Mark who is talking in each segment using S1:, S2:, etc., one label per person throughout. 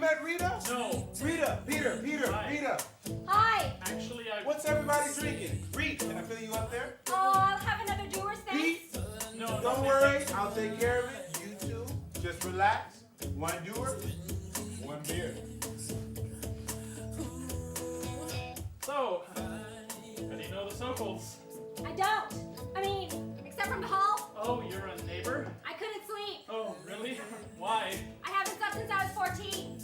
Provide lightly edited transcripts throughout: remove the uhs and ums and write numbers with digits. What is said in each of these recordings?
S1: met Rita?
S2: No.
S1: Rita, Peter,
S2: Hi.
S1: Rita.
S3: Hi.
S2: Actually,
S1: What's everybody drinking? Reed, can I fill you up there?
S3: Oh, I'll have another Doers, thanks.
S1: Pete,
S2: No.
S1: don't worry, I'll take care of it. You two, just relax. One doer, one beer.
S2: So, how do you know the Sokols?
S3: I don't. I mean, except from the hall,
S2: Oh, you're a neighbor?
S3: I couldn't sleep.
S2: Oh, really? Why?
S3: I haven't slept since I was 14.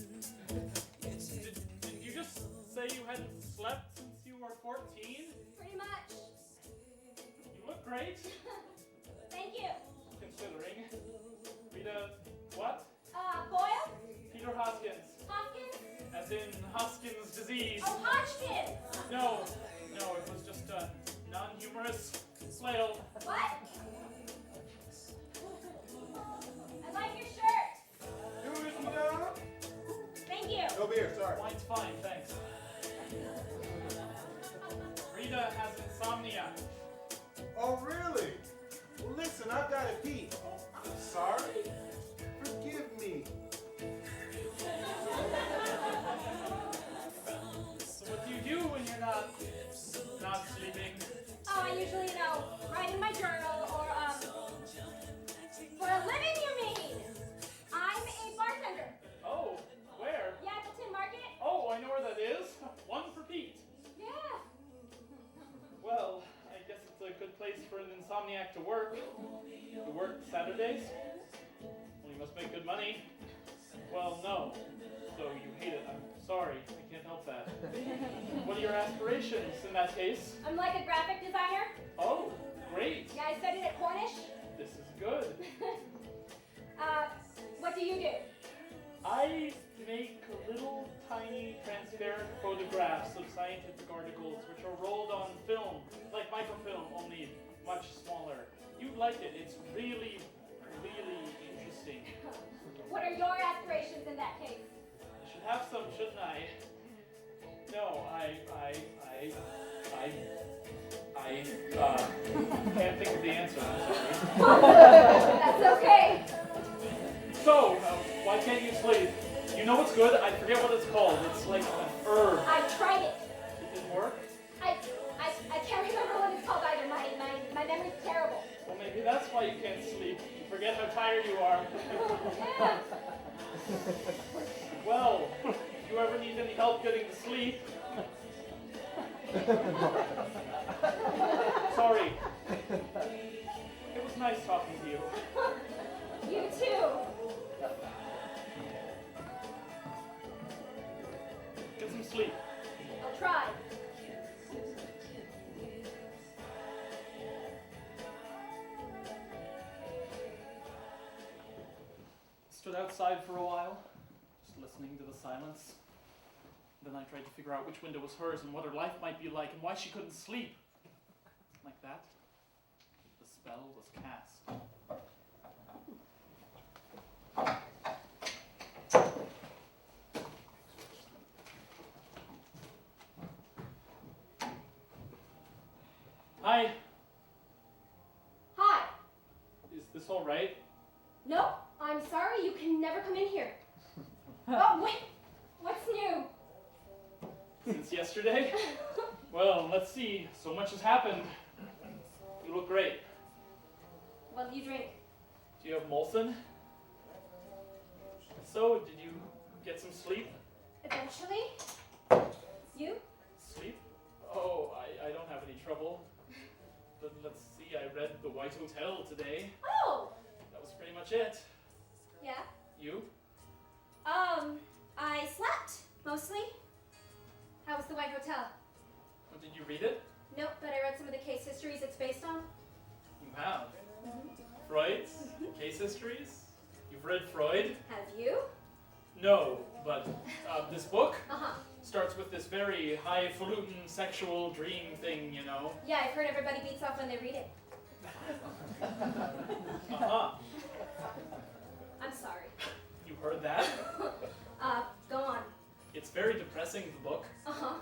S2: Did you just say you hadn't slept since you were 14?
S3: Pretty much.
S2: You look great,
S3: Thank you.
S2: considering. Rita, what?
S3: Boyle?
S2: Peter Hoskins.
S3: Hopkins?
S2: As in Hoskins disease.
S3: Oh, Hodgkin.
S2: No, it was just a non-humorous flail.
S3: What? I like your shirt.
S1: Doers, you down?
S3: Thank you.
S1: No beer, sorry.
S2: Wine's fine, thanks. Rita has insomnia.
S1: Oh, really? Well, listen, I've got it, Pete. I'm sorry. Forgive me.
S2: So what do you do when you're not sleeping?
S3: Oh, I usually, write in my journal or, for a living, you mean? I'm a bartender.
S2: Oh, where?
S3: Yappleton Market?
S2: Oh, I know where that is. One for Pete.
S3: Yeah.
S2: Well, I guess it's a good place for an insomniac to work. You work Saturdays? Well, you must make good money. Well, no. So you hate it. I'm sorry. I can't help that. What are your aspirations in that case?
S3: I'm like a graphic designer.
S2: Oh, great.
S3: Yeah, I studied at Cornish.
S2: This is good.
S3: What do you do?
S2: I make little tiny transparent photographs of scientific articles which are rolled on film, like microfilm, only much smaller. You'd like it. It's really, really interesting.
S3: What are your aspirations in that case?
S2: I should have some, shouldn't I? No, I can't think of the answer. I'm sorry.
S3: That's okay.
S2: So, why can't you sleep? You know what's good? I forget what it's called. It's like an herb.
S3: I tried it.
S2: It didn't work?
S3: I can't remember what it's called either. My memory's terrible.
S2: Well, maybe that's why you can't sleep. You forget how tired you are.
S3: Yeah.
S2: Well, if you ever need any help getting to sleep. Sorry. It was nice talking to you.
S3: You too.
S2: Get some sleep.
S3: I'll try.
S2: Stood outside for a while, just listening to the silence. Then I tried to figure out which window was hers and what her life might be like and why she couldn't sleep. Like that, the spell was cast. Hi.
S3: Hi.
S2: Is this all right?
S3: No, I'm sorry. You can never come in here. Oh, wait. What's new?
S2: Since yesterday? Well, let's see. So much has happened. You look great.
S3: What do you drink?
S2: Do you have Molson? So, did you get some sleep?
S3: Eventually. You?
S2: Sleep? Oh, I don't have any trouble. But let's see, I read The White Hotel today.
S3: Oh.
S2: That was pretty much it.
S3: Yeah.
S2: You?
S3: I slept, mostly. How was the White Hotel?
S2: Oh, did you read it?
S3: Nope, but I read some of the case histories it's based on.
S2: You have. Freud's case histories? You've read Freud?
S3: Have you?
S2: No, but this book
S3: Uh-huh.
S2: starts with this very highfalutin sexual dream thing, you know.
S3: Yeah, I've heard everybody beats off when they read it.
S2: Uh-huh.
S3: I'm sorry.
S2: You heard that?
S3: Go on.
S2: It's very depressing, the book.
S3: Uh-huh.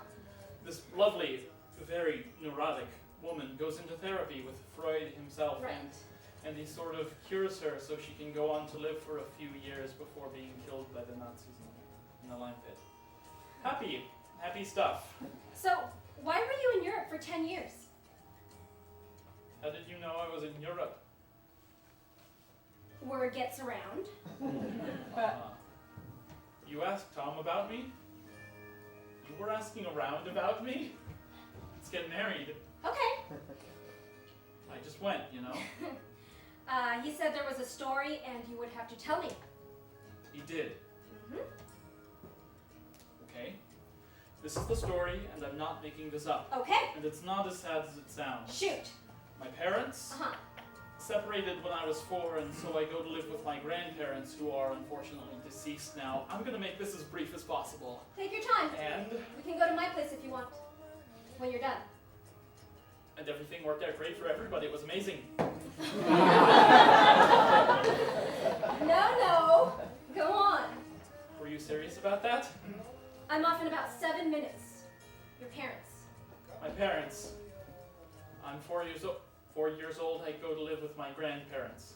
S2: This lovely, very neurotic woman goes into therapy with Freud himself,
S3: Right.
S2: and he sort of cures her so she can go on to live for a few years before being killed by the Nazis in happy. Happy stuff.
S3: So, why were you in Europe for 10 years?
S2: How did you know I was in Europe?
S3: Word gets around.
S2: You asked Tom about me? You were asking around about me? Let's get married.
S3: Okay.
S2: I just went, you know?
S3: He said there was a story and you would have to tell me.
S2: He did.
S3: Mm-hmm.
S2: Okay. This is the story, and I'm not making this up.
S3: Okay.
S2: And it's not as sad as it sounds.
S3: Shoot.
S2: My parents
S3: Uh-huh.
S2: separated when I was 4, and so I go to live with my grandparents, who are unfortunately deceased now. I'm gonna make this as brief as possible.
S3: Take your time.
S2: And
S3: We can go to my place if you want. When you're done.
S2: everything worked out great for everybody. It was amazing.
S3: No. Go on.
S2: Were you serious about that?
S3: I'm off in about 7 minutes. Your parents.
S2: My parents. I'm 4 years old. 4 years old, I go to live with my grandparents.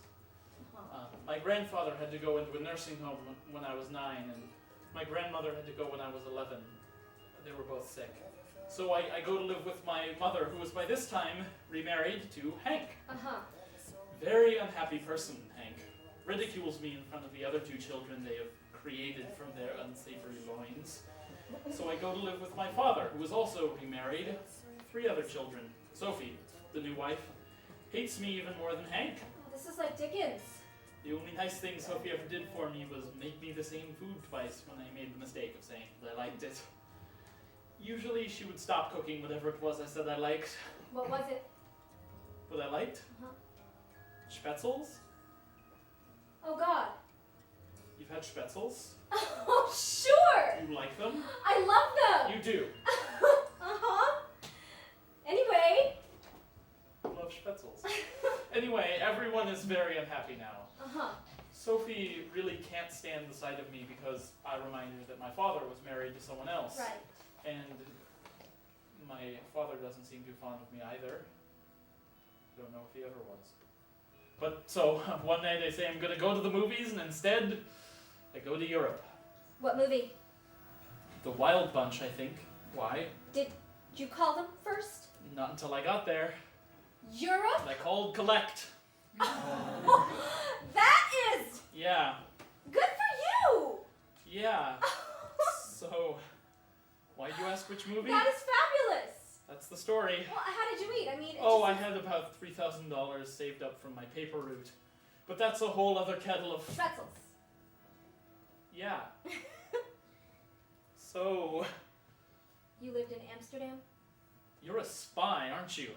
S2: My grandfather had to go into a nursing home when I was 9, and my grandmother had to go when I was 11. They were both sick. So I go to live with my mother, who was by this time remarried to Hank.
S3: Uh-huh.
S2: Very unhappy person, Hank. Ridicules me in front of the other 2 children they have created from their unsavory loins. So I go to live with my father, who is also remarried. 3 other children. Sophie, the new wife, hates me even more than Hank.
S3: Oh, this is like Dickens.
S2: The only nice thing Sophie ever did for me was make me the same food twice when I made the mistake of saying that I liked it. Usually she would stop cooking whatever it was I said I liked.
S3: What was it?
S2: What I liked?
S3: Uh-huh.
S2: Spätzles?
S3: Oh, God.
S2: You've had spätzles?
S3: Oh, sure.
S2: You like them?
S3: I love them.
S2: You do.
S3: Uh-huh. Anyway.
S2: You love spätzles. Anyway, everyone is very unhappy now.
S3: Uh-huh.
S2: Sophie really can't stand the sight of me because I remind her that my father was married to someone else.
S3: Right.
S2: And my father doesn't seem too fond of me either. Don't know if he ever was. But so, one night I say I'm gonna go to the movies, and instead, I go to Europe.
S3: What movie?
S2: The Wild Bunch, I think. Why?
S3: Did you call them first?
S2: Not until I got there.
S3: Europe?
S2: I called Collect.
S3: That is
S2: Yeah.
S3: good for you.
S2: Yeah. So, why'd you ask which movie?
S3: That is fabulous.
S2: That's the story.
S3: Well, how did you eat? I mean,
S2: I had about $3,000 saved up from my paper route. But that's a whole other kettle of...
S3: Pretzels.
S2: Yeah. So,
S3: You lived in Amsterdam?
S2: you're a spy, aren't you?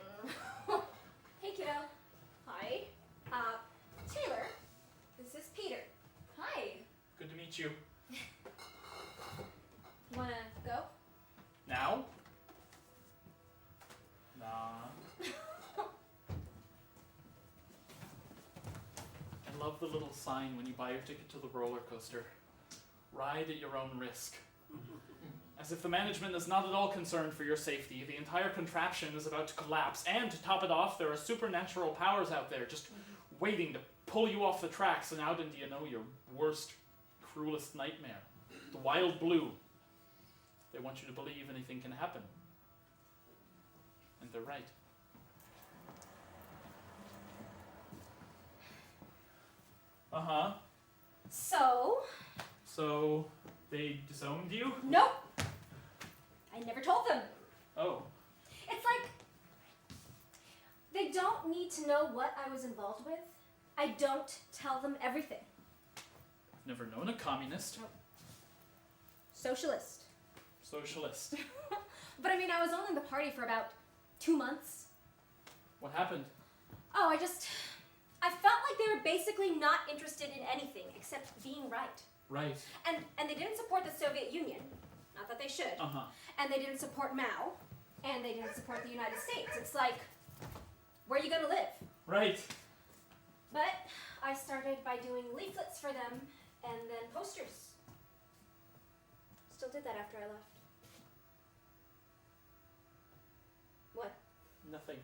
S3: Hey, kiddo. Hi. Taylor. This is Peter. Hi.
S2: Good to meet you.
S3: You wanna go?
S2: Now? Nah. I love the little sign when you buy your ticket to the roller coaster. Ride at your own risk. As if the management is not at all concerned for your safety. The entire contraption is about to collapse, and to top it off, there are supernatural powers out there just waiting to pull you off the tracks and out into, your worst, cruelest nightmare. The wild blue. They want you to believe anything can happen. And they're right. Uh-huh. So, they disowned you?
S3: Nope. I never told them.
S2: Oh.
S3: It's like they don't need to know what I was involved with. I don't tell them everything.
S2: Never known a communist.
S3: Socialist.
S2: Socialist.
S3: But I mean, I was only in the party for about 2 months.
S2: What happened?
S3: Oh, I felt like they were basically not interested in anything except being right.
S2: Right.
S3: And they didn't support the Soviet Union. Not that they should.
S2: Uh-huh.
S3: And they didn't support Mao. And they didn't support the United States. It's like, where are you going to live?
S2: Right.
S3: But I started by doing leaflets for them and then posters. Still did that after I left. What?
S2: Nothing.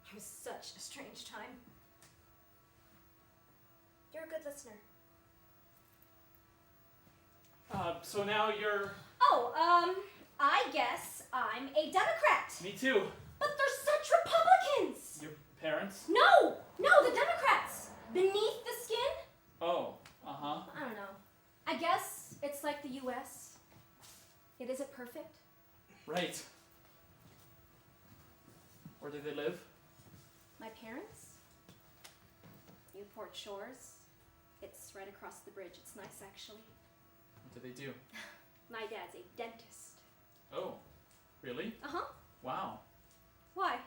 S3: It was such a strange time. You're a good listener.
S2: So now you're...
S3: Oh, I guess I'm a Democrat.
S2: Me too.
S3: But they're such Republicans.
S2: Your parents?
S3: No, the Democrats. Beneath the skin?
S2: Oh, uh-huh.
S3: I don't know. I guess it's like the U.S. It isn't perfect.
S2: Right. Where do they live?
S3: My parents? Newport Shores. It's right across the bridge. It's nice, actually.
S2: What do they do?
S3: My dad's a dentist.
S2: Oh, really?
S3: Uh-huh.
S2: Wow.
S3: Why?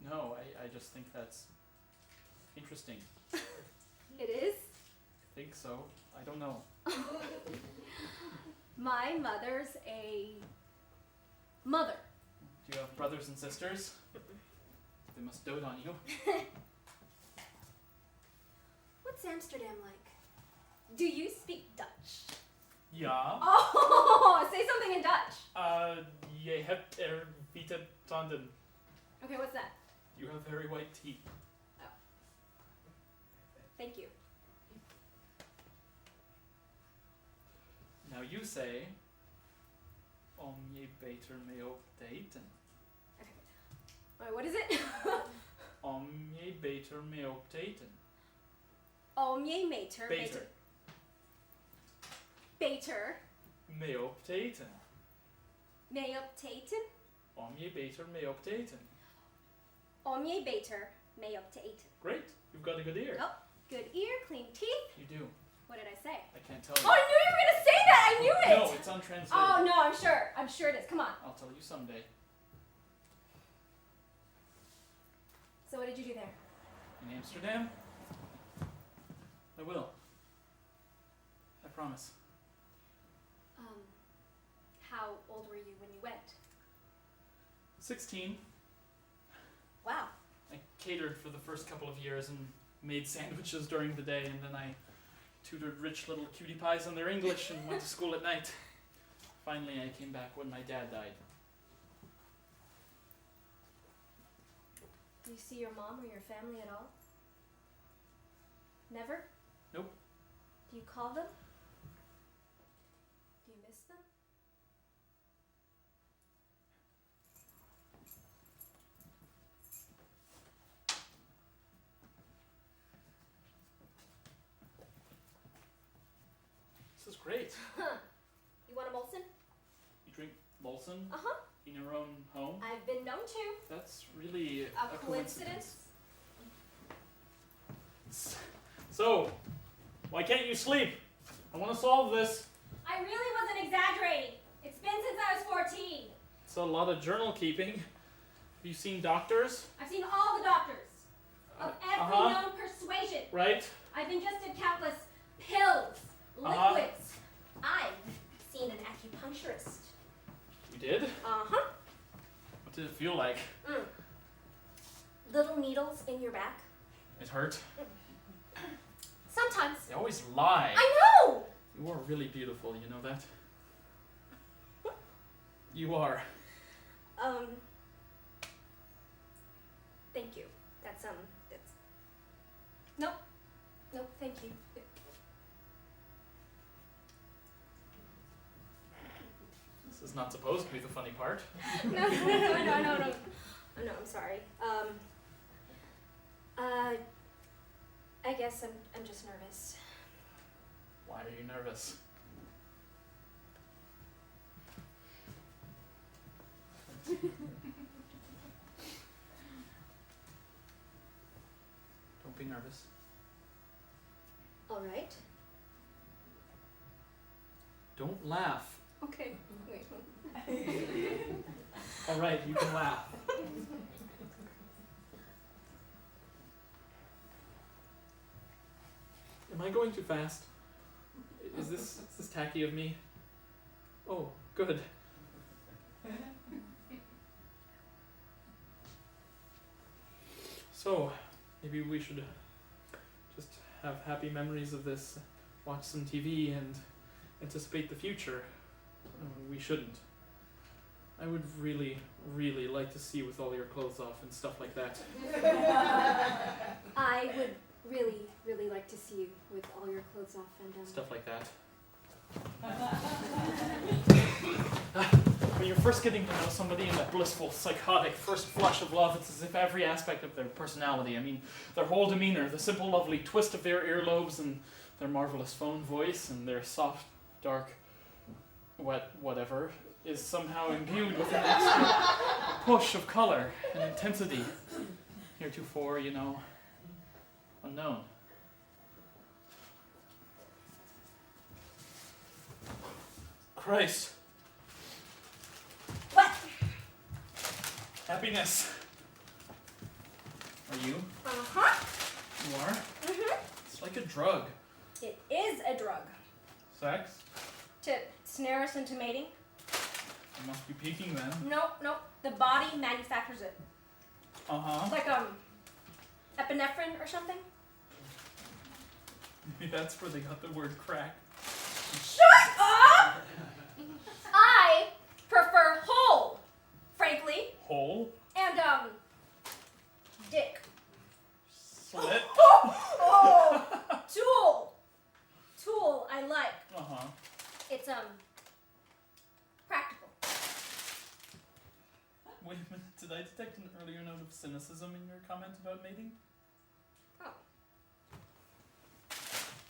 S2: No, I just think that's interesting.
S3: It is?
S2: I think so. I don't know.
S3: My mother's a mother.
S2: Do you have brothers and sisters? They must dote on you.
S3: What's Amsterdam like? Do you speak Dutch?
S2: Ja.
S3: Oh, say something in Dutch.
S2: Je hebt witte tanden.
S3: Okay, what's that?
S2: You have very white teeth.
S3: Thank you.
S2: Now you say, om je beter mee op daten.
S3: Wait, what is it?
S2: Om je beter mee op daten.
S3: Om je meter.
S2: Beter.
S3: Beter.
S2: Mee op daten.
S3: Mee op daten?
S2: Om je beter mee op daten.
S3: Om je beter mee op daten.
S2: Great, you've got a good ear.
S3: Oh, good ear, clean teeth.
S2: You do.
S3: What did I say?
S2: I can't tell
S3: Oh,
S2: you.
S3: I knew you were gonna say that! I knew it!
S2: No, it's untranslated.
S3: Oh, no, I'm sure. I'm sure it is. Come on.
S2: I'll tell you someday.
S3: So what did you do there?
S2: In Amsterdam? I will. I promise.
S3: How old were you when you went?
S2: 16.
S3: Wow.
S2: I catered for the first couple of years and made sandwiches during the day, and then I tutored rich little cutie pies on their English and went to school at night. Finally, I came back when my dad died.
S3: Do you see your mom or your family at all? Never?
S2: Nope.
S3: Do you call them? Do you miss them?
S2: This is great.
S3: You want a Molson?
S2: You drink Molson
S3: Uh-huh.
S2: in your own home?
S3: I've been known to.
S2: That's really
S3: A coincidence?
S2: So, why can't you sleep? I want to solve this.
S3: I really wasn't exaggerating. It's been since I was 14.
S2: It's a lot of journal keeping. Have you seen doctors?
S3: I've seen all the doctors of every known persuasion.
S2: Right?
S3: I've ingested countless pills, liquids. I've seen an acupuncturist.
S2: You did?
S3: Uh-huh.
S2: What did it feel like?
S3: Little needles in your back.
S2: It hurt?
S3: Sometimes.
S2: They always lie.
S3: I know!
S2: You are really beautiful, you know that? You are.
S3: Thank you. That's Nope, thank you.
S2: This is not supposed to be the funny part.
S3: No, I'm sorry. I guess I'm just nervous.
S2: Why are you nervous? Don't be nervous.
S3: All right.
S2: Don't laugh.
S3: Okay. Wait.
S2: All right, you can laugh. Am I going too fast? Is this tacky of me? Oh, good. So, maybe we should just have happy memories of this, watch some TV, and anticipate the future. We shouldn't. I would really, really like to see you with all your clothes off and stuff like that.
S3: I would really, really like to see you with all your clothes off and
S2: Stuff like that. you're first getting to know somebody in that blissful, psychotic first flush of love, it's as if every aspect of their personality, I mean, their whole demeanor, the simple, lovely twist of their earlobes and their marvelous phone voice and their soft, dark, wet whatever, is somehow imbued with an extra push of color and intensity, heretofore, unknown. Christ.
S3: What?
S2: Happiness. Are you?
S3: Uh-huh.
S2: You are?
S3: Mm-hmm.
S2: It's like a drug.
S3: It is a drug.
S2: Sex?
S3: To snare us into mating?
S2: I must be peaking then.
S3: Nope. The body manufactures it.
S2: Uh-huh.
S3: Like, epinephrine or something?
S2: Maybe that's where they got the word crack.
S3: Shut up! I prefer whole, frankly.
S2: Whole?
S3: And, dick.
S2: Slit?
S3: Oh! Tool, I like.
S2: Uh-huh.
S3: It's, practical.
S2: Wait a minute, did I detect an earlier note of cynicism in your comment about mating?
S3: Oh.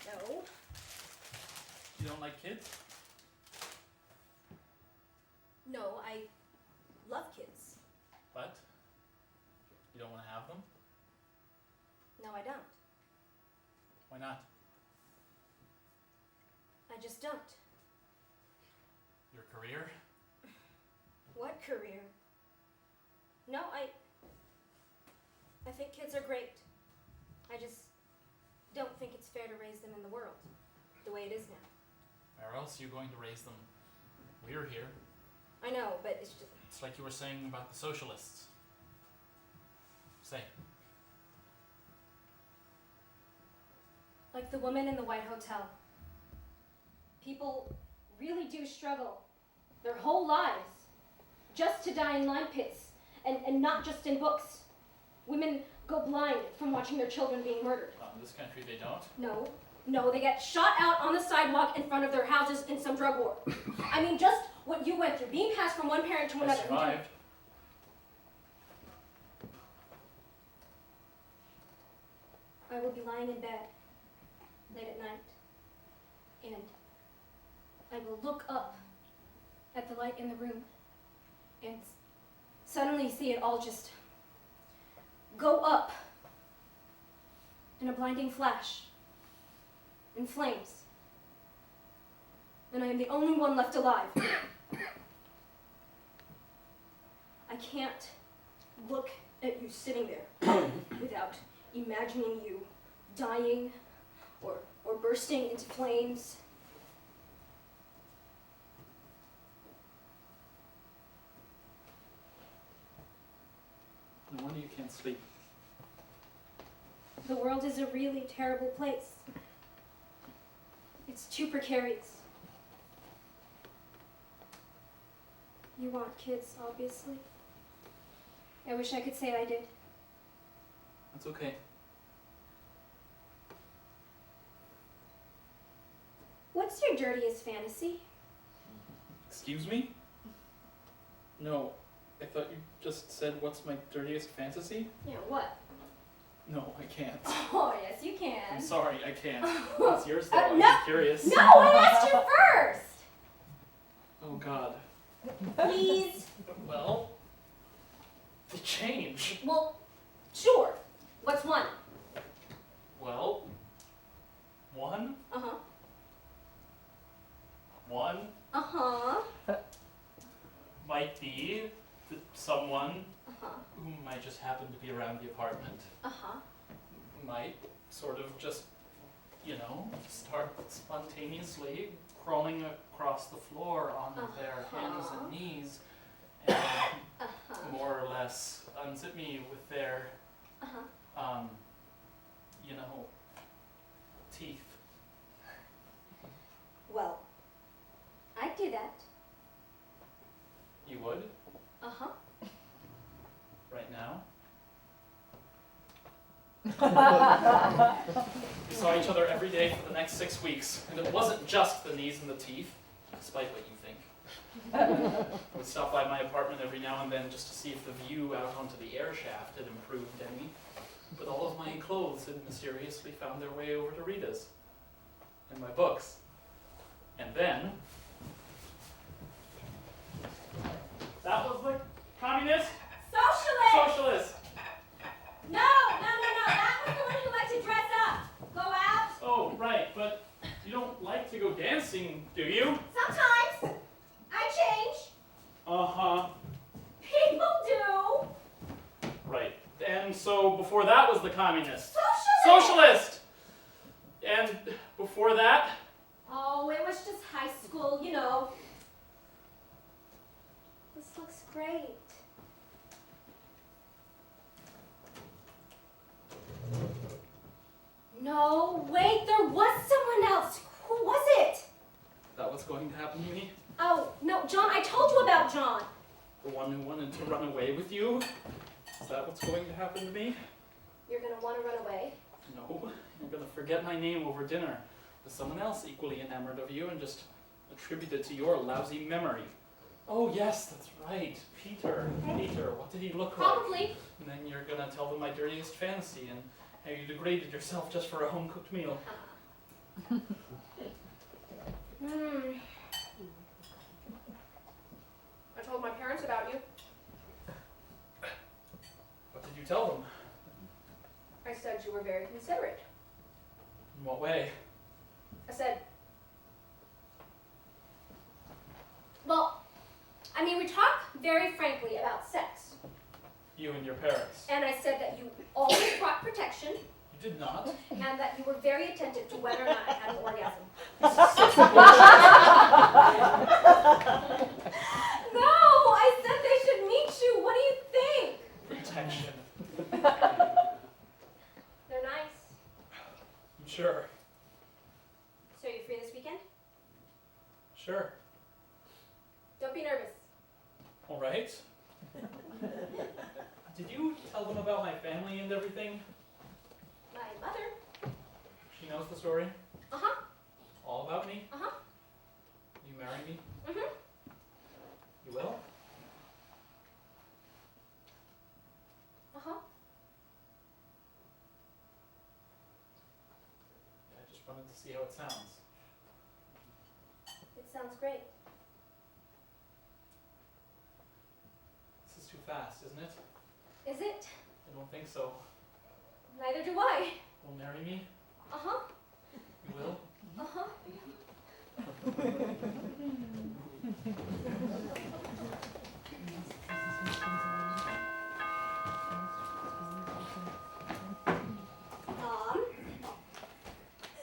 S3: No.
S2: You don't like kids?
S3: No, I love kids.
S2: But? You don't want to have them?
S3: No, I don't.
S2: Why not?
S3: I just don't.
S2: Your career?
S3: What career? No, I think kids are great. I just don't think it's fair to raise them in the world the way it is now.
S2: Where else are you going to raise them? We're here.
S3: I know, but it's just...
S2: It's like you were saying about the socialists. Say.
S3: Like the woman in the White Hotel. People really do struggle their whole lives just to die in lime pits and not just in books. Women go blind from watching their children being murdered.
S2: Well, in this country they don't.
S3: No, they get shot out on the sidewalk in front of their houses in some drug war. I mean, just what you went through, being passed from one parent to
S2: I
S3: another.
S2: survived.
S3: I will be lying in bed late at night, and I will look up at the light in the room and suddenly see it all just go up in a blinding flash, in flames. And I am the only one left alive. I can't look at you sitting there without imagining you dying or bursting into flames.
S2: No wonder you can't sleep.
S3: The world is a really terrible place. It's too precarious. You want kids, obviously. I wish I could say I did.
S2: That's okay.
S3: What's your dirtiest fantasy?
S2: Excuse me? No, I thought you just said what's my dirtiest fantasy?
S3: Yeah, what?
S2: No, I can't.
S3: Oh, yes, you can.
S2: I'm sorry, I can't. It's yours though, I'm
S3: no,
S2: just curious.
S3: No, I asked you first!
S2: Oh God.
S3: Please.
S2: Well, the change.
S3: Well, sure. What's one?
S2: Well, one.
S3: Uh-huh.
S2: One
S3: Uh-huh.
S2: might be someone
S3: Uh-huh.
S2: who might just happen to be around the apartment.
S3: Uh-huh.
S2: Might sort of just, start spontaneously crawling across the floor on their hands and knees and more or less unzip me with their, teeth.
S3: Well, I'd do that.
S2: You would?
S3: Uh-huh.
S2: Right now? We saw each other every day for the next 6 weeks, and it wasn't just the knees and the teeth. despite what you think. I would stop by my apartment every now and then just to see if the view out onto the air shaft had improved any. But all of my clothes had mysteriously found their way over to Rita's. And my books. And then... That was the communist?
S3: Socialist!
S2: Socialist!
S3: No! That was the one who liked to dress up. Go out.
S2: Oh, right, but you don't like to go dancing, do you?
S3: Sometimes. I change.
S2: Uh-huh.
S3: People do.
S2: Right. And so before that was the communist.
S3: Socialist!
S2: Socialist! And before that?
S3: Oh, it was just high school, you know. This looks great. No, wait, there was someone else. Who was it?
S2: Is that what's going to happen to me?
S3: Oh, no, John, I told you about John.
S2: The one who wanted to run away with you? Is that what's going to happen to me?
S3: You're gonna want to run away.
S2: No, you're going to forget my name over dinner with someone else equally enamored of you and just attribute it to your lousy memory. Oh, yes, that's right. Peter. Peter, what did he look like?
S3: Probably.
S2: And then you're going to tell them my dirtiest fantasy and how you degraded yourself just for a home-cooked meal.
S4: I told my parents about you.
S2: What did you tell them?
S4: I said you were very considerate.
S2: In what way?
S4: I said,
S3: Well, I mean, we talk very frankly about sex.
S2: You and your parents.
S3: And I said that you always brought protection
S2: You did not.
S3: and that you were very attentive to whether or not I had an orgasm. No, I said they should meet you. What do you think?
S2: Protection.
S3: They're nice.
S2: I'm sure.
S3: So you free this weekend?
S2: Sure.
S3: Don't be nervous.
S2: All right. Did you tell them about my family and everything?
S3: My mother.
S2: She knows the story?
S3: Uh-huh.
S2: All about me?
S3: Uh-huh.
S2: You marry me?
S3: Mm-hmm.
S2: You will?
S3: Uh-huh.
S2: I just wanted to see how it sounds.
S3: It sounds great.
S2: This is too fast, isn't it?
S3: Is it?
S2: I don't think so.
S3: Neither do I.
S2: Will marry me?
S3: Uh-huh.
S2: You will?
S3: Uh-huh.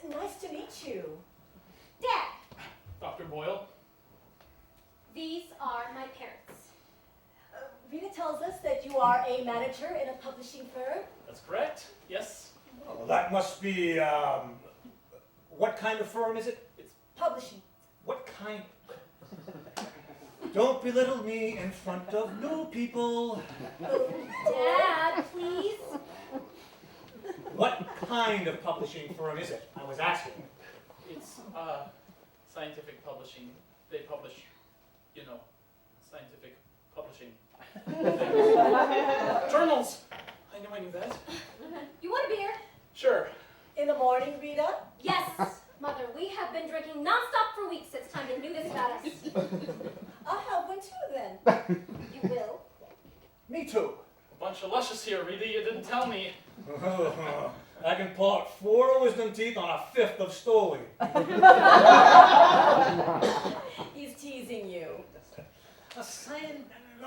S5: Nice to meet you.
S3: Dad,
S2: Dr. Boyle?
S3: these are my parents.
S5: Rita tells us that you are a manager in a publishing firm.
S2: That's correct. Yes.
S6: Well, that must be, what kind of firm is it?
S5: Publishing.
S6: What kind? Don't belittle me in front of new people.
S3: Dad, please.
S6: What kind of publishing firm is it? I was asking.
S2: It's, scientific publishing. They publish, you know, scientific publishing. Journals! I knew that.
S3: You want a beer?
S2: Sure.
S5: In the morning, Rita?
S3: Yes, Mother. We have been drinking nonstop for weeks. It's time you knew this about us.
S5: I'll have one too then.
S3: You will.
S6: Me too.
S2: A bunch of luscious here, Rita. You didn't tell me.
S6: I can pull out 4 wisdom teeth on a 5th of Stoli.
S5: He's teasing you.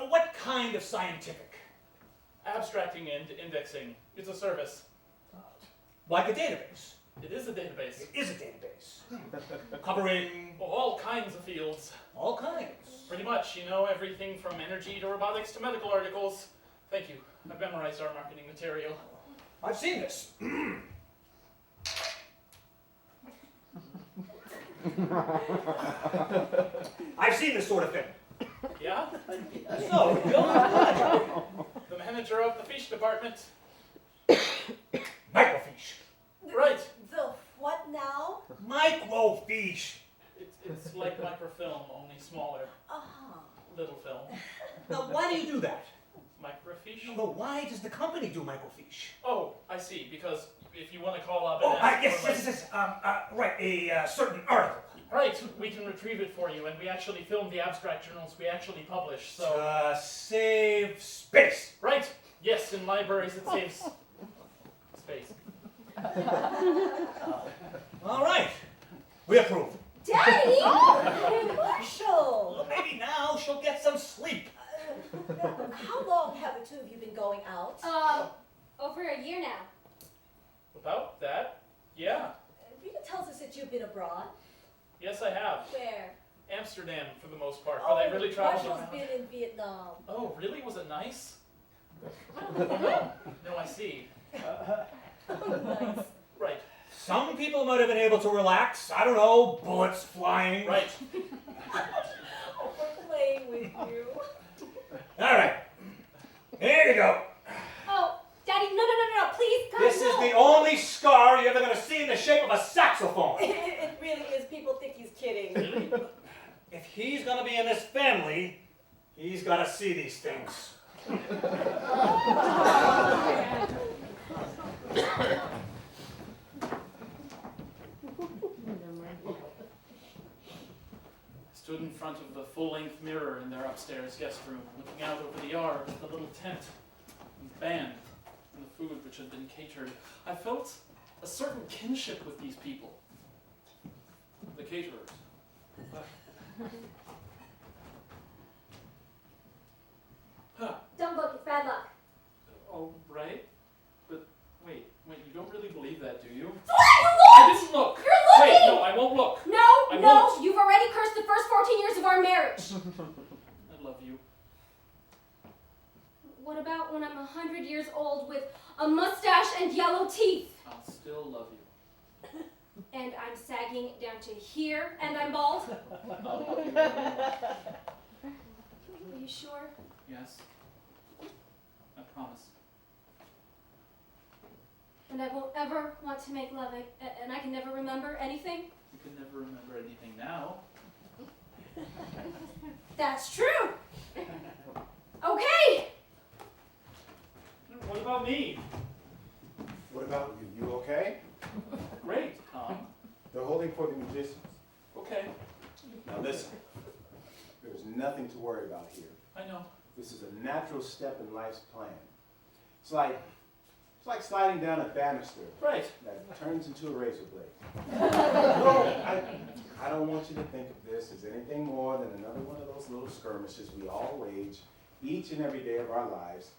S6: What kind of scientific?
S2: Abstracting and indexing. It's a service.
S6: Like a database.
S2: It is a database.
S6: It is a database. Covering
S2: All kinds of fields.
S6: all kinds.
S2: Pretty much, you know, everything from energy to robotics to medical articles. Thank you. I've memorized our marketing material.
S6: I've seen this. I've seen this sort of thing.
S2: Yeah?
S6: So, you're my manager.
S2: The manager of the fish department.
S6: Microfiche.
S2: Right.
S5: The what now?
S6: Microfiche.
S2: It's like microfilm. film, only smaller. Little film.
S6: Now, why do you do that?
S2: Microfiche?
S6: No, why does the company do microfiche?
S2: Oh, I see. Because if you want to call up
S6: Oh,
S2: and ask
S6: yes,
S2: for
S6: yes, yes. Right, a certain article.
S2: Right, we can retrieve it for you, and we actually film the abstract journals we actually publish, so...
S6: Save space.
S2: Right, yes, in libraries it saves space.
S6: All right, we approve.
S5: Daddy! Oh, Marshall!
S6: Well, maybe now she'll get some sleep.
S5: How long have the two of you been going out?
S3: Over a year now.
S2: About that, yeah.
S5: Rita tells us that you've been abroad.
S2: Yes, I have.
S5: Where?
S2: Amsterdam, for the most part, but I really traveled
S5: Marshall's
S2: around.
S5: been in Vietnam.
S2: Oh, really? Was it nice? Oh, no, I see.
S5: Nice.
S2: Right,
S6: Some people might have been able to relax. I don't know, bullets flying.
S2: right.
S5: Oh, we're playing with you.
S6: All right, here you go.
S3: Oh, Daddy, no, please, God,
S6: This
S3: no.
S6: is the only scar you're ever going to see in the shape of a saxophone.
S5: It really is. People think he's kidding.
S2: Really?
S6: If he's going to be in this family, he's got to see these things.
S2: Stood in front of the full-length mirror in their upstairs guest room, looking out over the yard at the little tent, and the band, and the food which had been catered. I felt a certain kinship with these people, the caterers. Huh.
S3: Don't look, it's bad luck.
S2: Oh, right? But wait, you don't really believe that, do you?
S3: What?
S2: I didn't look!
S3: You're looking!
S2: Wait, no, I won't look!
S3: No,
S2: I won't.
S3: you've already cursed the first 14 years of our marriage.
S2: I love you.
S3: What about when I'm 100 years old with a mustache and yellow teeth?
S2: I'll still love you.
S3: And I'm sagging down to here and I'm bald?
S2: I'll love you.
S3: Are you sure?
S2: Yes. I promise.
S3: And I won't ever want to make love, and I can never remember anything?
S2: You can never remember anything now.
S3: That's true! Okay!
S2: What about me?
S1: What about you? You okay?
S2: Great, Tom.
S1: They're holding for the musicians.
S2: Okay,
S1: Now listen, there's nothing to worry about here.
S2: I know.
S1: This is a natural step in life's plan. It's like sliding down a banister
S2: Right.
S1: that turns into a razor blade. No, I don't want you to think of this as anything more than another one of those little skirmishes we all wage each and every day of our lives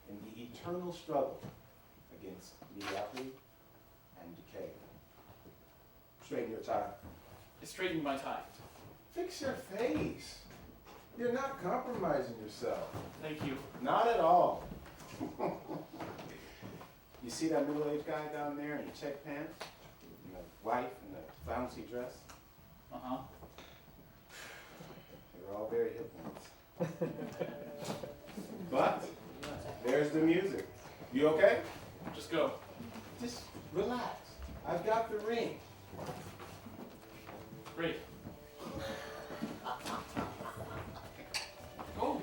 S1: in the eternal struggle against mediocrity and decay. Straighten your tie.
S2: I straightened my tie.
S1: Fix your face. You're not compromising yourself.
S2: Thank you.
S1: Not at all. You see that middle-aged guy down there in the check pants? And the wife in the flouncy dress?
S2: Uh-huh.
S1: They're all very hip ones. But there's the music. You okay?
S2: Just go.
S1: Just relax. I've got the ring.
S2: Great. Go.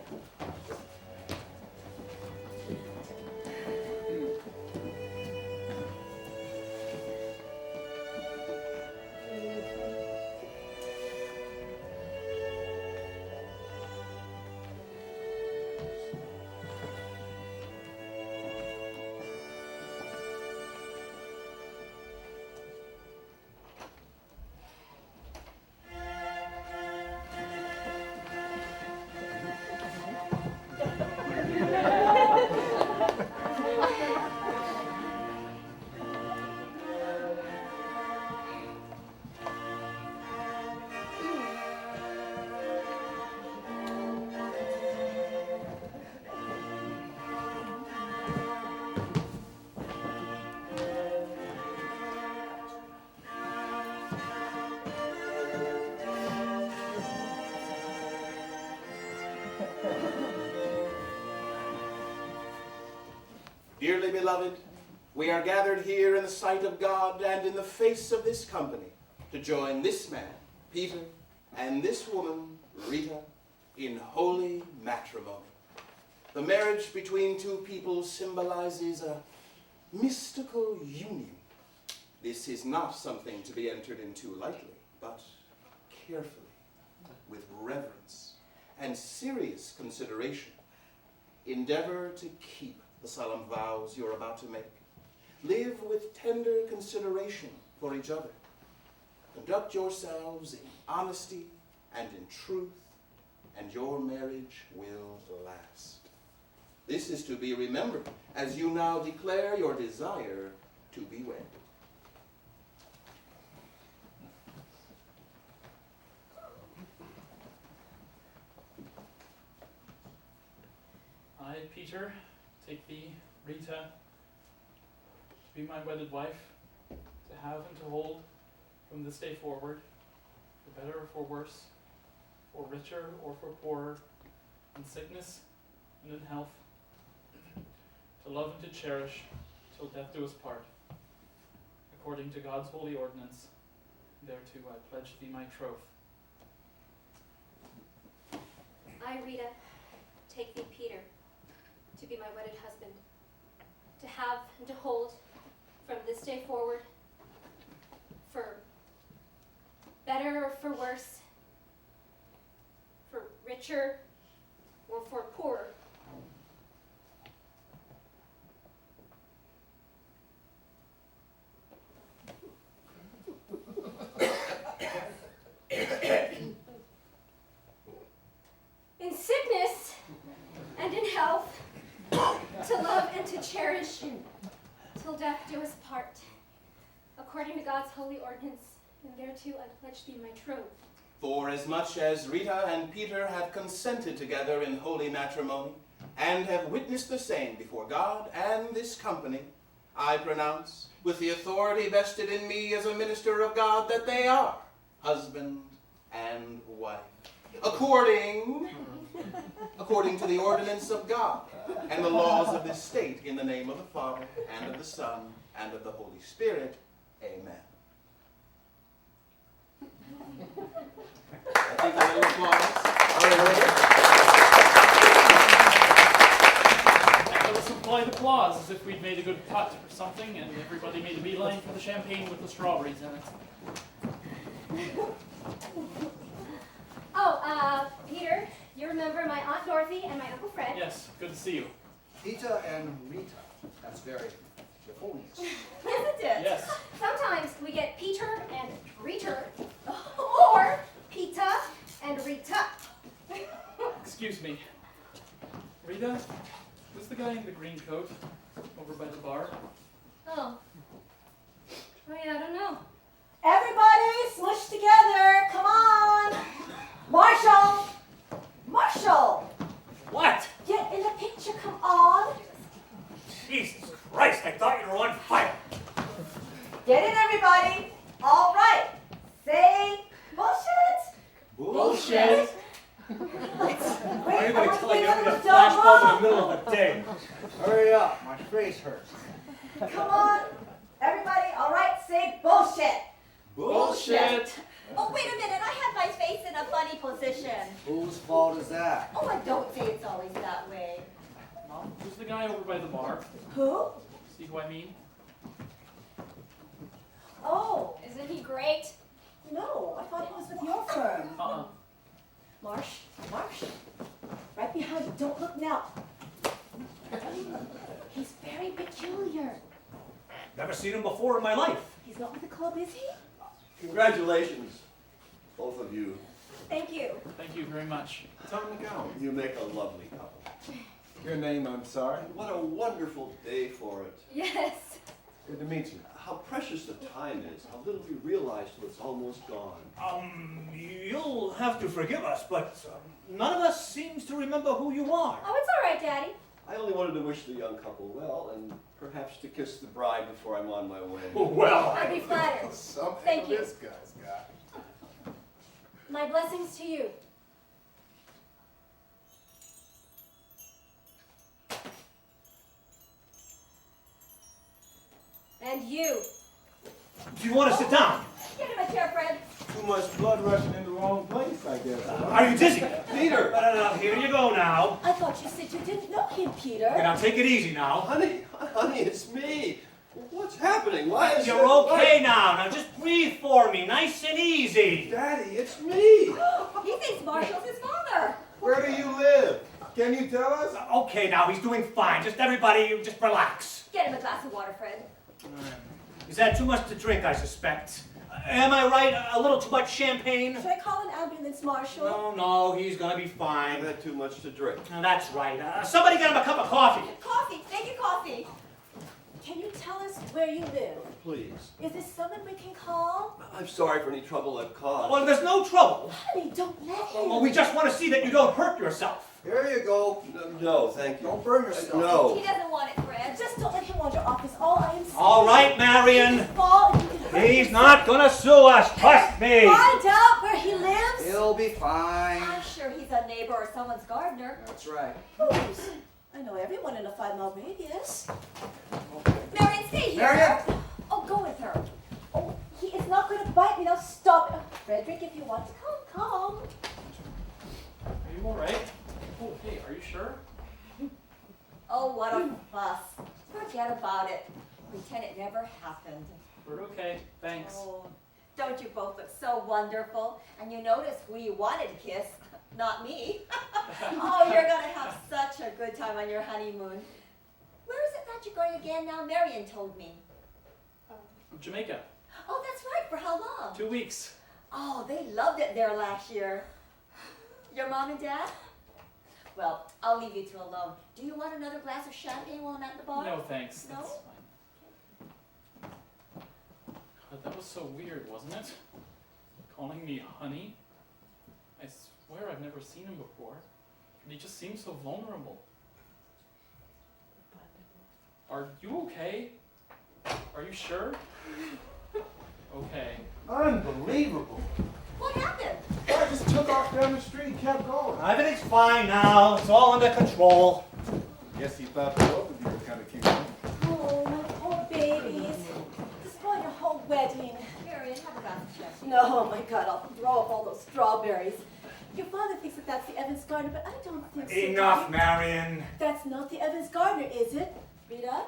S7: Dearly beloved, we are gathered here in the sight of God and in the face of this company to join this man, Peter, and this woman, Rita, in holy matrimony. The marriage between two people symbolizes a mystical union. This is not something to be entered into lightly, but carefully, with reverence and serious consideration. Endeavor to keep the solemn vows you're about to make. Live with tender consideration for each other. Conduct yourselves in honesty and in truth, and your marriage will last. This is to be remembered as you now declare your desire to be wed.
S2: I, Peter, take thee, Rita, to be my wedded wife, to have and to hold from this day forward, for better or for worse, for richer or for poorer, in sickness and in health, to love and to cherish till death do us part, according to God's holy ordinance. Thereto I pledge thee my troth.
S3: I, Rita, take thee, Peter, to be my wedded husband, to have and to hold from this day forward, for better or for worse, for richer or for poorer. In sickness and in health, to love and to cherish, till death do us part, according to God's holy ordinance, and thereto I pledge thee my troth.
S7: For as much as Rita and Peter have consented together in holy matrimony, and have witnessed the same before God and this company, I pronounce, with the authority vested in me as a minister of God, that they are husband and wife, according to the ordinance of God and the laws of this state, in the name of the Father, and of the Son, and of the Holy Spirit. Amen. I think a little applause.
S2: Let us apply the applause as if we'd made a good cut or something, and everybody made a beeline for the champagne with the strawberries in it.
S3: Oh, Peter, you remember my Aunt Dorothy and my Uncle Fred?
S2: Yes, good to see you.
S8: Peter and Rita. That's very euphonious.
S3: Isn't it?
S2: Yes.
S3: Sometimes we get Peter and Rita, or Pita and Rita.
S2: Excuse me. Rita, who's the guy in the green coat over by the bar?
S3: Oh, yeah, I don't know.
S5: Everybody, smush together. Come on. Marshall. Marshall.
S6: What?
S5: Get in the picture. Come on.
S6: Jesus Christ, I thought you were on fire.
S5: Get in, everybody. All right. Say bullshit.
S2: Bullshit!
S5: Wait,
S6: I'm
S5: I
S6: going
S5: want
S6: to
S5: to
S6: tell
S5: be
S6: you
S5: a
S6: I'm
S5: little
S6: in a flashbulb in the
S5: dumb.
S6: middle of the day.
S8: Hurry up, my face hurts.
S5: Come on. Everybody, all right, say bullshit.
S2: Bullshit!
S5: Oh, wait a minute. I have my face in a funny position.
S8: Whose fault is that?
S5: Oh, I don't say it's always that way.
S2: Mom, who's the guy over by the bar?
S5: Who?
S2: See who I mean?
S5: Oh,
S3: Isn't he great?
S5: no. I thought he was with your firm.
S2: Uh-uh.
S5: Marsh. Right behind you. Don't look now. He's very peculiar.
S6: Never seen him before in my life.
S5: He's not with the club, is he?
S9: Congratulations, both of you.
S3: Thank you.
S2: Thank you very much.
S9: Tom McGowan, you make a lovely couple.
S1: Your name, I'm sorry?
S9: What a wonderful day for it.
S3: Yes.
S1: Good to meet you.
S9: How precious the time is, how little we realize till it's almost gone.
S6: You'll have to forgive us, but none of us seems to remember who you are.
S3: Oh, it's all right, Daddy.
S9: I only wanted to wish the young couple well, and perhaps to kiss the bride before I'm on my way.
S6: Well,
S3: I'd be flattered. Thank you.
S8: This guy's got.
S3: My blessings to you. And you.
S6: do you want to sit down?
S5: Get him a chair, Fred.
S1: Too much blood rushing in the room. wrong place, I guess.
S6: Are you dizzy?
S9: Peter!
S6: Now, here you go now.
S5: I thought you said you didn't know him, Peter.
S6: Okay, now take it easy now.
S9: Honey, it's me. What's happening? Why is
S6: You're okay now. Now just breathe for me, nice and easy.
S9: Daddy, it's me.
S5: He thinks Marshall's his father.
S1: Where do you live? Can you tell us?
S6: Okay, now he's doing fine. Just everybody, just relax.
S5: Get him a glass of water, Fred.
S6: He's had too much to drink, I suspect. Am I right? A little too much champagne?
S5: Should I call an ambulance, Marshall?
S6: No, he's gonna be
S9: I've
S6: fine.
S9: had too much to drink.
S6: That's right. Somebody get him a cup of coffee.
S5: Coffee. Make you coffee. Can you tell us where you live?
S9: Please.
S5: Is there someone we can call?
S9: I'm sorry for any trouble I've caused.
S6: Well, there's no trouble.
S5: Honey, don't let him.
S6: Well, we just want to see that you don't hurt yourself.
S9: Here you go. No, thank you.
S1: Don't burn yourself.
S9: No.
S5: He doesn't want it, Fred. Just don't let him wander off. Is all I am saying.
S6: All right, Marion.
S5: Fall and you can hurt
S6: He's
S5: yourself.
S6: not gonna sue us, trust me.
S5: Find out where he lives.
S8: He'll be fine.
S5: I'm sure he's a neighbor or someone's gardener.
S8: That's right.
S5: Whose? I know everyone in a 5-mile radius. Marion, stay here.
S8: Marion!
S5: Oh, go with her. Oh, he is not going to bite me. Now stop it. Frederick, if you want to come.
S2: Are you alright? Oh, hey, are you sure?
S5: Oh, what a fuss. Forget about it. Pretend it never happened.
S2: We're okay, thanks.
S5: Oh, don't you both look so wonderful? And you notice who you wanted to kiss, not me. Oh, you're going to have such a good time on your honeymoon. Where is it that you're going again now? Marion told me.
S2: Jamaica,
S5: Oh, that's right. For how long?
S2: 2 weeks.
S5: Oh, they loved it there last year. Your mom and dad? Well, I'll leave you two alone. Do you want another glass of champagne while I'm at the bar?
S2: No, thanks.
S5: No?
S2: That's fine. God, that was so weird, wasn't it? Calling me honey? I swear I've never seen him before. And he just seems so vulnerable. Are you okay? Are you sure? Okay.
S1: Unbelievable.
S5: What happened?
S1: I just took off down the street and kept going.
S6: Everything's fine now. It's all under control.
S1: Guess he thought the both of you were kind of cute. Huh?
S5: Oh, my poor babies. Destroy your whole wedding. Marion, have a glass of champagne. No, oh my God, I'll throw up all those strawberries. Your father thinks that that's the Evans Gardner, but I don't think so.
S6: Enough, Marion.
S5: That's not the Evans Gardner, is it? Rita?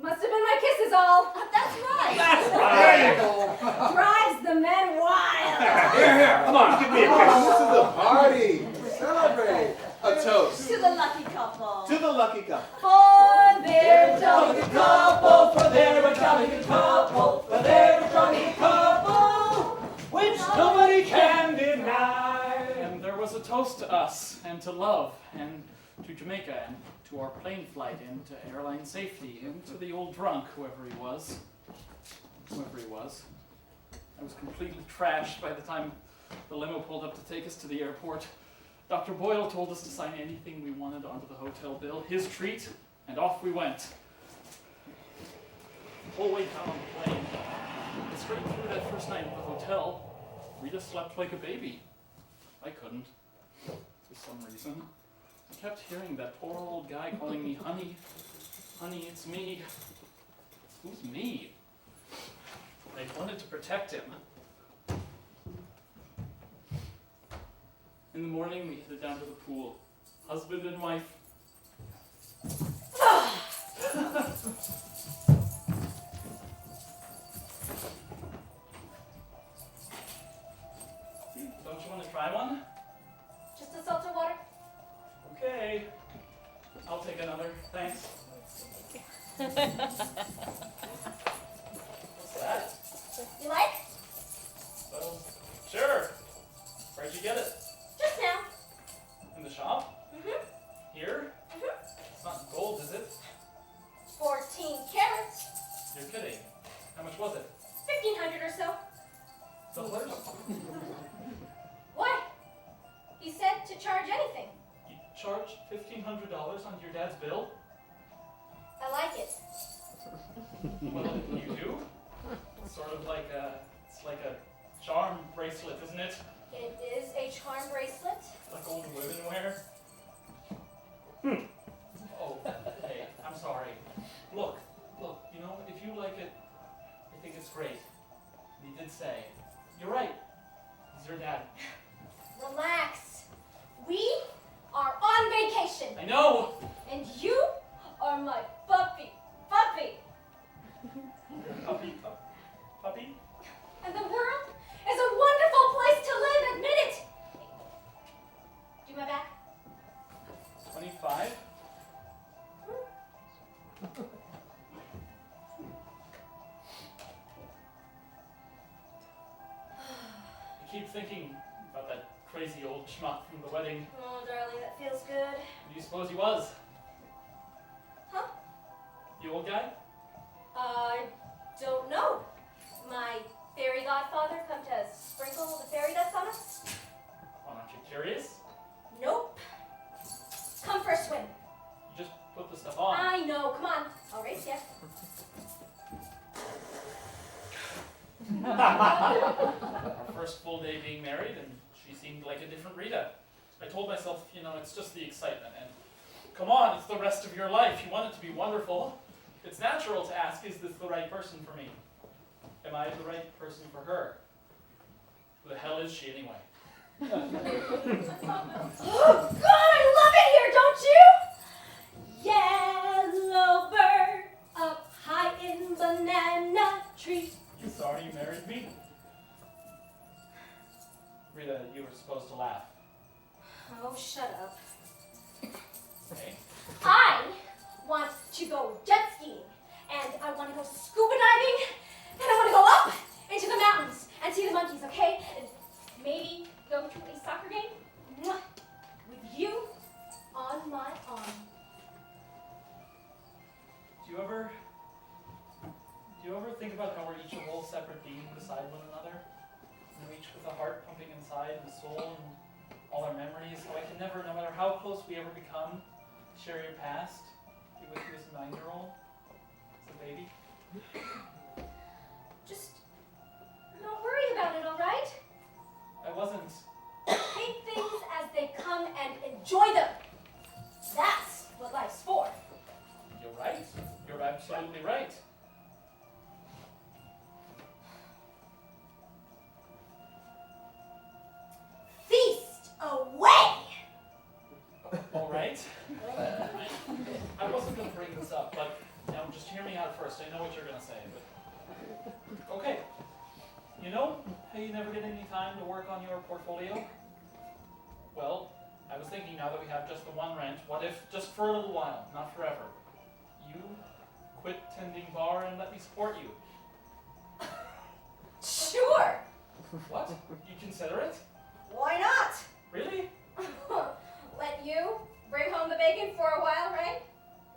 S4: Must have been my kisses all.
S5: That's right.
S6: That's
S8: There you
S6: right.
S8: go.
S4: Drives the men wild.
S6: Here, come on, give me a kiss.
S1: This is a party. Celebrate.
S7: A toast
S5: To the lucky couple.
S7: to the lucky couple.
S5: For their jolly
S6: Jolly couple, for they're a jolly couple, for they're a jolly couple, which nobody can deny.
S2: And there was a toast to us, and to love, and to Jamaica, and to our plane flight, and to airline safety, and to the old drunk, whoever he was. Whoever he was. I was completely trashed by the time the limo pulled up to take us to the airport. Dr. Boyle told us to sign anything we wanted onto the hotel bill, his treat, and off we went. The whole way down on the plane, and straight through that first night at the hotel, Rita slept like a baby. I couldn't, for some reason. I kept hearing that poor old guy calling me honey. Honey, it's me. Who's me? I wanted to protect him. In the morning, we headed down to the pool. Husband and wife. Don't you want to try one?
S4: Just a seltzer water?
S2: Okay. I'll take another. Thanks. What's that?
S4: You like?
S2: Well, sure. Where'd you get it?
S4: Just now.
S2: In the shop?
S4: Mm-hmm.
S2: Here? It's not gold, is it?
S4: 14 carats.
S2: You're kidding. How much was it?
S4: 1,500 or so.
S2: $1?
S4: Why? He said to charge anything.
S2: You charged $1,500 on your dad's bill?
S4: I like it.
S2: Well, you do? It's sort of like it's like a charm bracelet, isn't it?
S4: It is a charm bracelet.
S2: Like old women wear. Oh, hey, I'm sorry. Look, if you like it, just great. And he did say, you're right, he's your dad.
S4: Relax. We are on vacation.
S2: I know!
S4: And you are my puppy. Puppy.
S2: Puppy?
S4: And the world is a wonderful place to live, admit it. Do my back.
S2: 25? I keep thinking about that crazy old schmuck from the wedding.
S4: Oh, darling, that feels good.
S2: Who do you suppose he was?
S4: Huh?
S2: The old guy?
S4: I don't know. My fairy godfather come to sprinkle the fairy dust on us?
S2: Well, aren't you curious?
S4: Nope. Come for a swim.
S2: You just put the stuff on.
S4: I know. Come on. I'll race you.
S2: Our first full day being married, and she seemed like a different Rita. I told myself, it's just the excitement, and come on, it's the rest of your life. You want it to be wonderful. It's natural to ask, is this the right person for me? Am I the right person for her? Who the hell is she anyway?
S4: Oh, God, I love it here, don't you? Yellow bird up high in banana tree.
S2: You sorry you married me? Rita, you were supposed to laugh.
S4: Oh, shut up.
S2: Okay?
S4: I want to go jet skiing, and I want to go scuba diving, and I want to go up into the mountains and see the monkeys, okay? And maybe go to a soccer game with you on my arm.
S2: Do you ever think about how we're each a whole separate being beside one another? And we're each with a heart pumping inside and a soul and all our memories. How I can never, no matter how close we ever become, share your past, be with you as a 9-year-old, as a baby.
S4: Just don't worry about it, all right?
S2: I wasn't.
S4: Take things as they come and enjoy them. That's what life's for.
S2: You're right. You're absolutely right.
S4: Feast away!
S2: All right. I wasn't going to bring this up, but just hear me out first. I know what you're going to say, but okay. You know how you never get any time to work on your portfolio? Well, I was thinking now that we have just the one rent, what if, just for a little while, not forever, you quit tending bar and let me support you?
S4: Sure.
S2: What? You consider it?
S4: Why not?
S2: Really?
S4: Let you bring home the bacon for a while, right?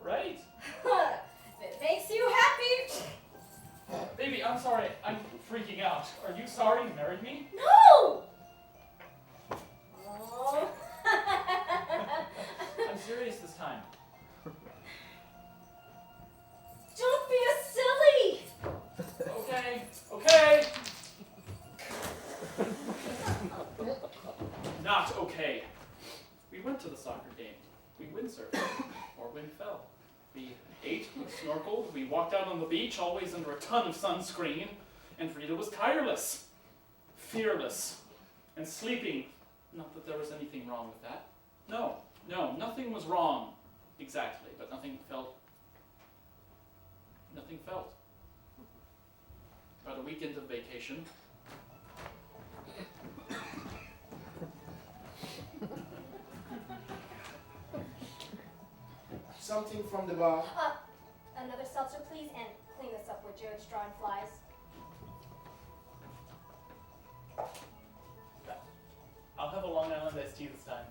S2: Right.
S4: If it makes you happy.
S2: Baby, I'm sorry. I'm freaking out. Are you sorry you married me?
S4: No! Oh.
S2: I'm serious this time.
S4: Don't be a silly.
S2: Okay. Not okay. We went to the soccer game. We windsurfed, or windfell. We ate, we snorkeled, we walked out on the beach, always under a ton of sunscreen, and Rita was tireless, fearless, and sleeping. Not that there was anything wrong with that. No, nothing was wrong exactly, but nothing felt. About a weekend of vacation.
S1: Something from the bar.
S4: Another seltzer, please, and clean this up where Jared's drawing flies.
S2: I'll have a Long Island iced tea this time.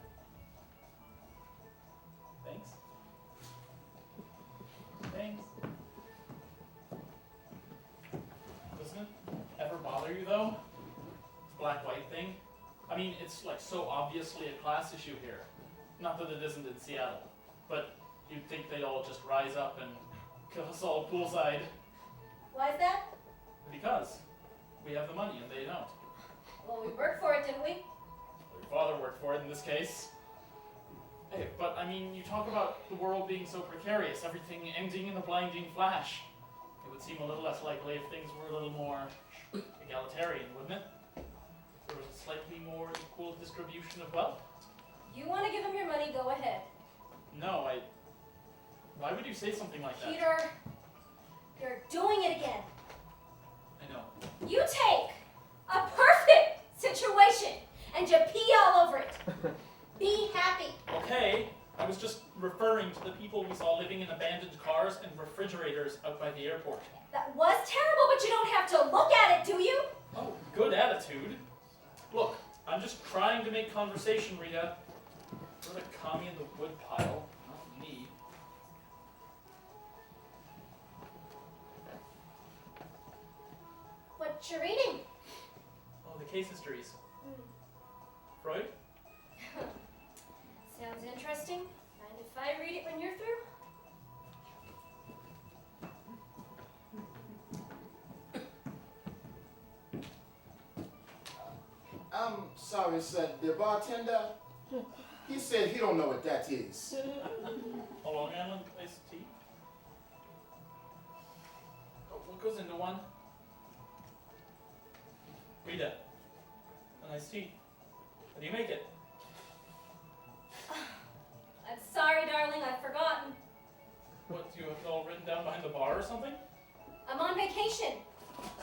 S2: Thanks. Doesn't it ever bother you though? This black-white thing? I mean, it's like so obviously a class issue here. Not that it isn't in Seattle, but you'd think they'd all just rise up and kill us all poolside.
S4: Why is that?
S2: Because we have the money and they don't.
S4: Well, we worked for it, didn't we?
S2: Your father worked for it in this case. Hey, but I mean, you talk about the world being so precarious, everything ending in a blinding flash. It would would seem a little less likely if things were a little more egalitarian, wouldn't it? If there was a slightly more equal distribution of wealth.
S4: You want to give him your money, go ahead.
S2: No, why would you say something like that?
S4: Peter, you're doing it again.
S2: I know.
S4: You take a perfect situation and you pee all over it. Be happy.
S2: Okay, I was just referring to the people we saw living in abandoned cars and refrigerators out by the airport.
S4: That was terrible, but you don't have to look at it, do you?
S2: Oh, good attitude. Look, I'm just trying to make conversation, Rita. You're the commie in the wood pile, not me.
S4: What you reading?
S2: Oh, the case histories. Freud?
S4: Sounds interesting. Mind if I read it when you're through?
S1: I'm sorry, sir. The bartender, he said he don't know what that is.
S2: Oh, Long Island iced tea? Oh, what goes into one? Rita, an iced tea. How do you make it?
S4: I'm sorry, darling, I've forgotten.
S2: What, do you have it all written down behind the bar or something?
S4: I'm on vacation.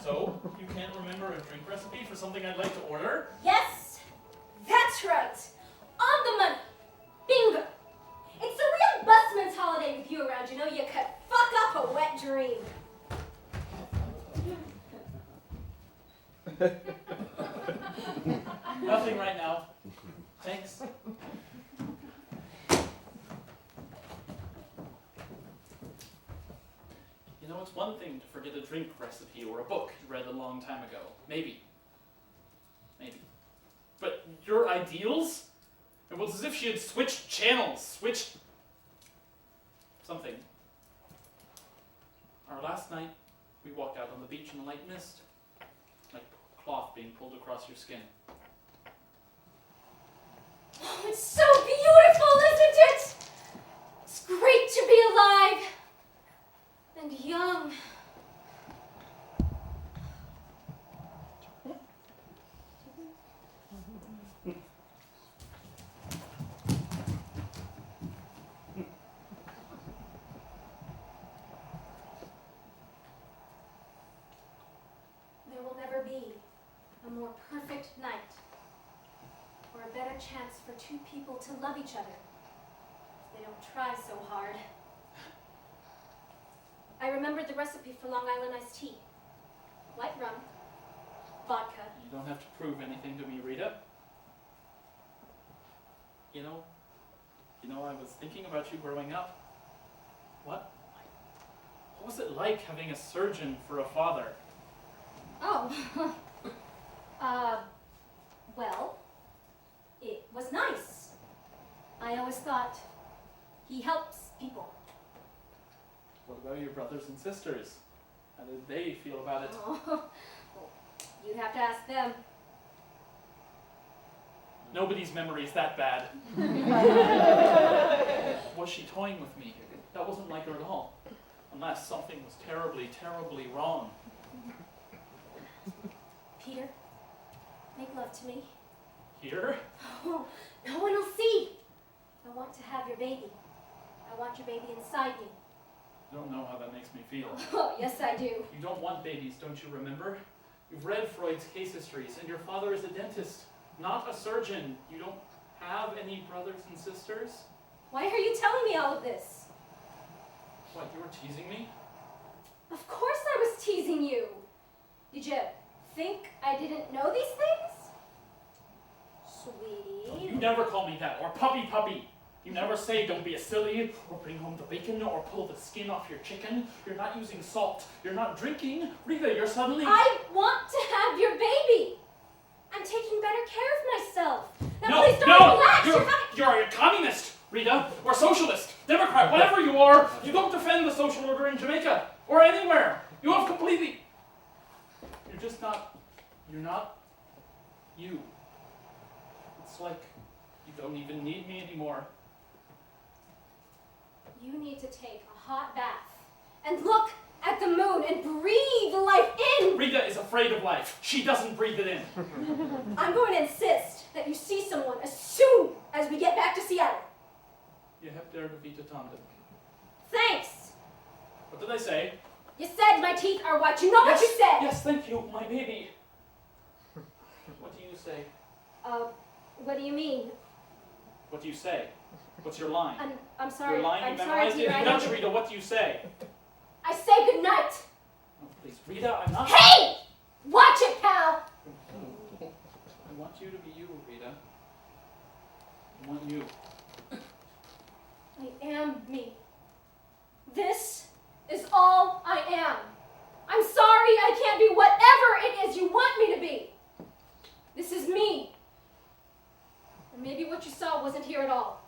S2: So, you can't remember a drink recipe for something I'd like to order?
S4: Yes, that's right. On the money. Bingo. It's a real busman's holiday with you around. You know, you could fuck up a wet dream.
S2: Nothing right now. Thanks. You know, it's one thing to forget a drink recipe or a book you read a long time ago. Maybe. But your ideals? It was as if she had switched channels, switched something. Our last night, we walked out on the beach in the light mist, like cloth being pulled across your skin.
S4: Oh, it's so beautiful, isn't it? It's great to be alive and young. There will never be a more perfect night or a better chance for two people to love each other if they don't try so hard. I remembered the recipe for Long Island iced tea. White rum, vodka.
S2: You don't have to prove anything to me, Rita. You know, I was thinking about you growing up. What was it like having a surgeon for a father?
S4: Oh, well, it was nice. I always thought he helps people.
S2: What about your brothers and sisters? How did they feel about it?
S4: Oh, you'd have to ask them.
S2: Nobody's memory is that bad. Was she toying with me? That wasn't like her at all. Unless something was terribly, terribly wrong.
S4: Peter, make love to me.
S2: Here?
S4: Oh, no one will see. I want to have your baby. I want your baby inside me.
S2: You don't know how that makes me feel.
S4: Oh, yes, I do.
S2: You don't want babies, don't you remember? You've read Freud's case histories, and your father is a dentist, not a surgeon. You don't have any brothers and sisters?
S4: Why are you telling me all of this?
S2: What, you were teasing me?
S4: Of course I was teasing you. Did you think I didn't know these things? Sweetie.
S2: You never call me that, or puppy. You never say don't be a silly, or bring home the bacon, or pull the skin off your chicken. You're not using salt. You're not drinking. Rita, you're suddenly...
S4: I want to have your baby. I'm taking better care of myself. Now please don't
S2: No!
S4: relax.
S2: You're a communist, Rita, or socialist, Democrat, whatever you are. You don't defend the social order in Jamaica, or anywhere. You have completely... You're just not... You're not... you. It's like you don't even need me anymore.
S4: You need to take a hot bath and look at the moon and breathe life in.
S2: Rita is afraid of life. She doesn't breathe it in.
S4: I'm going to insist that you see someone as soon as we get back to Seattle.
S2: You have der Vita Tandem.
S4: Thanks.
S2: What did I say?
S4: You said my teeth are white. You know what you said.
S2: Yes, thank you, my baby. What do you say?
S3: What do you mean?
S2: What do you say? What's your line?
S3: I'm sorry.
S2: Your line,
S3: I'm
S2: you
S3: sorry,
S2: memorized it?
S3: dear. I
S2: Don't
S3: don't-
S2: you, Rita, what do you say?
S4: I say goodnight.
S2: Oh, please, Rita, I'm not...
S4: Hey! Watch it, pal!
S2: I want you to be you, Rita. I want you.
S4: I am me. This is all I am. I'm sorry I can't be whatever it is you want me to be. This is me. And maybe what you saw wasn't here at all.